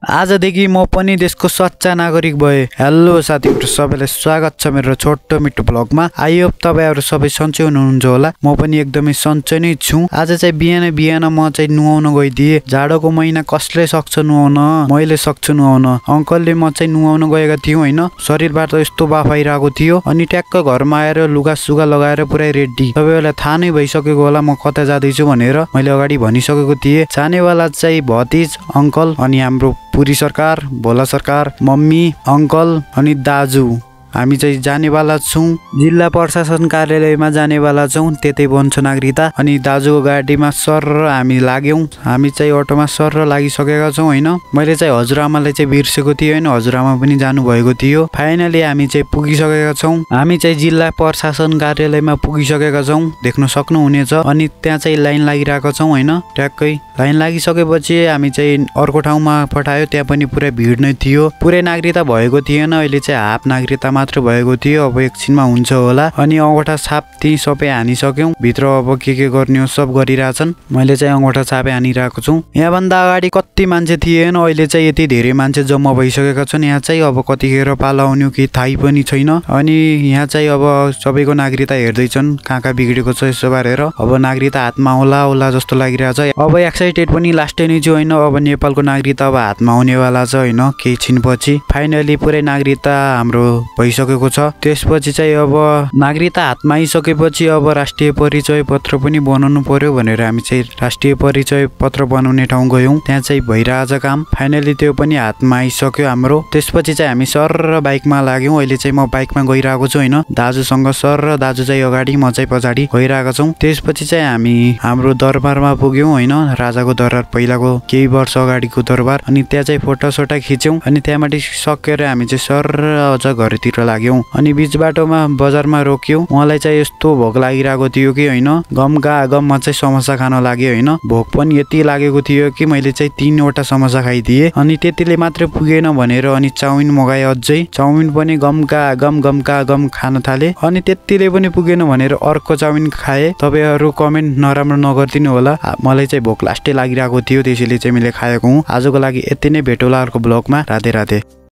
आजदेखि म पनि देशको सच्चा नागरिक भए। हेलो साथीहरु, सबैलाई स्वागत छ मेरो छोटो मिठो ब्लगमा। आई होप तपाईहरु सबै सन्चै हुनुहुन्छ होला। म पनि एकदमै सन्चै नै छु। आज चाहिँ बिहान बिहान म चाहिँ नुहाउन गइदिए। जाडोको महिना कसले सक्छ नुहाउन? मैले सक्छु नुहाउन। अंकलले म चाहिँ नुहाउन गएका थियौ हैन। शरीरबाट यस्तो बाफ आइराको थियो अनि ट्याक्क घरमा आएर लुगा सुगा लगाएर पुरै रेडी। सबैलाई थाहा नै भइसकेको होला म कता जादै छु भनेर। मैले अगाडि भनिसकेको थिए। जानेवाला चाहिँ भतिज, अंकल अनि हाम्रो पुरी सरकार, भोला सरकार, मम्मी, अंकल अनि दाजु। हामी चाहिँ जानेवाला छौं। जिल्ला प्रशासन कार्यालयमा जानेवाला छौं। त्यतै बन्छ नागरिकता। अनि दाजुको गाडीमा सर हामी लाग्यौं। हामी चाहिँ अटोमा सर लागिसकेका छौं हैन। मैले चाहिँ हजुरआमालाई चाहिँ बिर्सेको थिएँ हैन। हजुरआमा पनि जानु भएको थियो। फाइनली हामी चाहिँ पुगिसकेका छौं। हामी चाहिँ जिल्ला प्रशासन कार्यालयमा पुगिसकेका छौं। देख्न सक्नुहुनेछ। अनि त्यहाँ चाहिँ लाइन लागिरहेको छौं हैन। ट्याक्कै लाइन लागिसकेपछि हामी चाहिँ अर्को ठाउँमा पठायो। त्यहाँ पनि पुरै भिड नै थियो। पुरै नागरिकता भएको थिएन। अहिले चाहिँ हाफ नागरिकता मात्र भएको थियो। अब एकछिनमा हुन्छ होला। अनि अंगूठा छाप ती सबै हानिसक्यौं। भित्र अब के गर्ने हो सब गरिराछन्। मैले चाहिँ अंगूठा छापे हानिरहेको छु। यहाँ भन्दा अगाडि कति मान्छे थिएन। अहिले चाहिँ यति धेरै मान्छे जम्मा भइसकेका छन्। यहाँ चाहिँ अब कतिखेर पाला आउने कि थाहै पनि छैन। अनि यहाँ चाहिँ अब सबैको नागरिकता हेर्दै छन् कहाँ बिग्रेको छ यसो बारेर। अब नागरिकता हातमा होला जस्तो लागिरहेछ। अब एक्साइटेड पनि लास्टै नै छु हैन। अब नेपालको नागरिकता अब हातमा आउनेवाला छ हैन। केही छिनपछि फाइनली पुरै नागरिकता हाम्रो भइसकेको छ। त्यसपछि चाहिँ अब नागरिकता हातमा आइसकेपछि अब राष्ट्रिय परिचय पत्र पनि बनाउनु पर्यो भनेर हामी चाहिँ राष्ट्रिय परिचय पत्र बनाउने ठाउँ गयौं। त्यहाँ चाहिँ भइरहेछ काम। फाइनली त्यो पनि हातमा आइसक्यो हाम्रो। त्यसपछि चाहिँ हामी सर बाइकमा लाग्यौं। अहिले चाहिँ म बाइकमा गइरहेको छु हैन। दाजुसँग सर र दाजु चाहिँ अगाडि म चाहिँ पछाडि गइरहेका छौं। त्यसपछि चाहिँ हामी हाम्रो दरबारमा पुग्यौं हैन। राजाको दरबार, पहिलाको केही वर्ष अगाडिको दरबार। अनि त्यहाँ चाहिँ फोटो सोटा खिच्यौं। अनि त्यहाँबाट सकेर हामी चाहिँ सर अझ घरतिर लाग्यौं। अनि बीच बाटोमा बजारमा रोक्यौं। उहाँलाई चाहिँ यस्तो भोक लागिरहेको थियो कि हैन। गमका गममा चाहिँ समोसा खान लाग्यो हैन। भोक पनि यति लागेको थियो कि मैले चाहिँ 3 वटा समोसा खाइदिए। अनि त्यतिले मात्र पुगेन भनेर अनि चाउमिन मगाए अझै। चाउमिन पनि गमका गम खान थाले। अनि त्यतिले पनि पुगेन भनेर अर्को चाउमिन खाए। तपाईहरु कमेन्ट नराम्रो नगर्दिनु होला। मलाई चाहिँ भोक लास्टै लागिरहेको थियो। त्यसैले चाहिँ मैले खाएको हुँ। आजको लागि यति नै। भेटौँला अर्को ब्लगमा। राधे राधे।